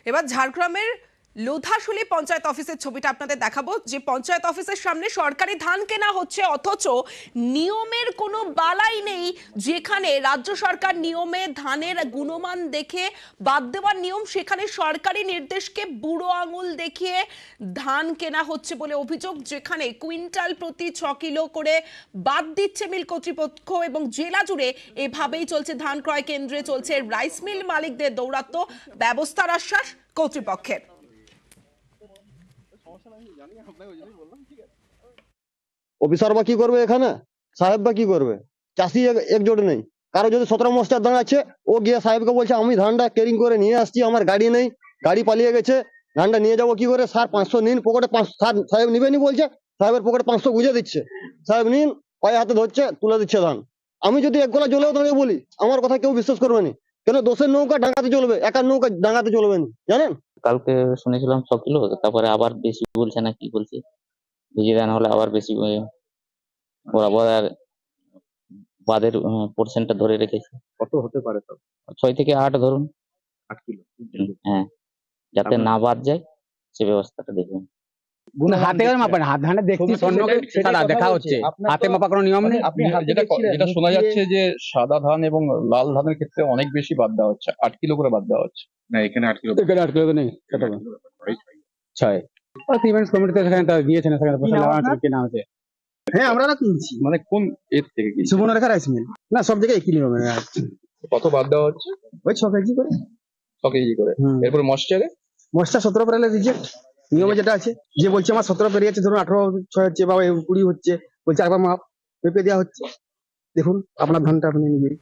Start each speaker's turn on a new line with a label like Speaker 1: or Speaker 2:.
Speaker 1: এবার ঝাড়গ্রামের লোধাশুলি পঞ্চায়েত অফিসের ছবিটা আপনাদের দেখাবো, যে পঞ্চায়েত অফিসের সামনে সরকারি ধান কেনা হচ্ছে, অথচ নিয়মের কোনো বালাই নেই। যেখানে রাজ্য সরকার নিয়মে ধানের গুণমান দেখে বাদ দেওয়ার নিয়ম, সেখানে সরকারি নির্দেশকে বুড়ো আঙুল দেখিয়ে ধান কেনা হচ্ছে বলে অভিযোগ। যেখানে কুইন্টাল প্রতি 6 কিলো করে বাদ দিচ্ছে মিল কর্তৃপক্ষ, এবং জেলা জুড়ে এভাবেই চলছে ধান ক্রয় কেন্দ্রে চলছে রাইস মিল মালিকদের দৌরাত্ম্য, ব্যবস্থার আশ্বাস কর্তৃপক্ষের।
Speaker 2: অফিসার বা কি করবে, এখানে সাহেব বা কি করবে? চাষি একজোট নেই। কারো যদি 17 মাস্টার দাঁড়াচ্ছে, ও গিয়ে সাহেবকে বলছে আমি ধানটা ক্যারিং করে নিয়ে আসছি, আমার গাড়ি নেই, গাড়ি পালিয়ে গেছে, ধানটা নিয়ে যাবো কি করে? স্যার 500 নিন, পকেটে 500 সাহেব নিবেনি বলছে, সাহেবের পকেটে 500 গুঁজে দিচ্ছে। সাহেব নিন, পায়ে হাতে ধরছে, তুলে দিচ্ছে ধান। আমি যদি এক গলা জলেও দাঁড়িয়ে বলি, আমার কথা কেউ বিশ্বাস করবে না। কেন? দোষের নৌকা ডাঙাতে চলবে, একার নৌকা ডাঙাতে চলবে না, জানেন?
Speaker 3: কালকে শুনেছিলাম 6 কিলো, তারপরে আবার বেশি বলছে না কি বলছে, ভিজিয়ে দেন হলে আবার বেশি বরাবর বাদের পোর্শনটা ধরে রেখেছে।
Speaker 4: কত হতে পারে তাও?
Speaker 3: 6 থেকে 8 ধরুন।
Speaker 4: 8 কিলো।
Speaker 3: হ্যাঁ, যাতে না বাদ যায় সে ব্যবস্থাটা দেখবেন।
Speaker 5: হাতে করে মাপেন, হাত ধানে দেখছি স্বর্ণকে সাদা দেখা হচ্ছে, হাতে মাপা কোনো নিয়ম নেই।
Speaker 6: যেটা শোনা যাচ্ছে যে সাদা ধান এবং লাল ধানের ক্ষেত্রে অনেক বেশি বাদ দেওয়া হচ্ছে, 8 কিলো করে বাদ দেওয়া হচ্ছে।
Speaker 4: না, এখানে 8 কিলো।
Speaker 5: এখানে 8 কিলো তো নেই, সেটা 6 সিমেন্ট কমিটিতে সেখানে তারা দিয়েছেন, সেখানে পয়সা লাগা আছে, কেনা আছে। হ্যাঁ, আমরা না কিনছি,
Speaker 6: মানে কোন এর থেকে কি
Speaker 5: সুবর্ণরেখা রাইস মিল। না, সব জায়গায় একই নিয়ম।
Speaker 6: কত বাদ দেওয়া হচ্ছে?
Speaker 5: ওই 6 কেজি করে।
Speaker 6: 6 কেজি করে। এরপর মশ্চারে
Speaker 5: মশটা 17 পেলে রিজেক্ট, নিয়মে যেটা আছে। যে বলছে আমার 17 পেরিয়েছে, ধরুন 18 6 হচ্ছে বা 20 হচ্ছে, বলছে একবার মাপ পেপে দেওয়া হচ্ছে। দেখুন আপনার ধানটা আপনি নিবেন।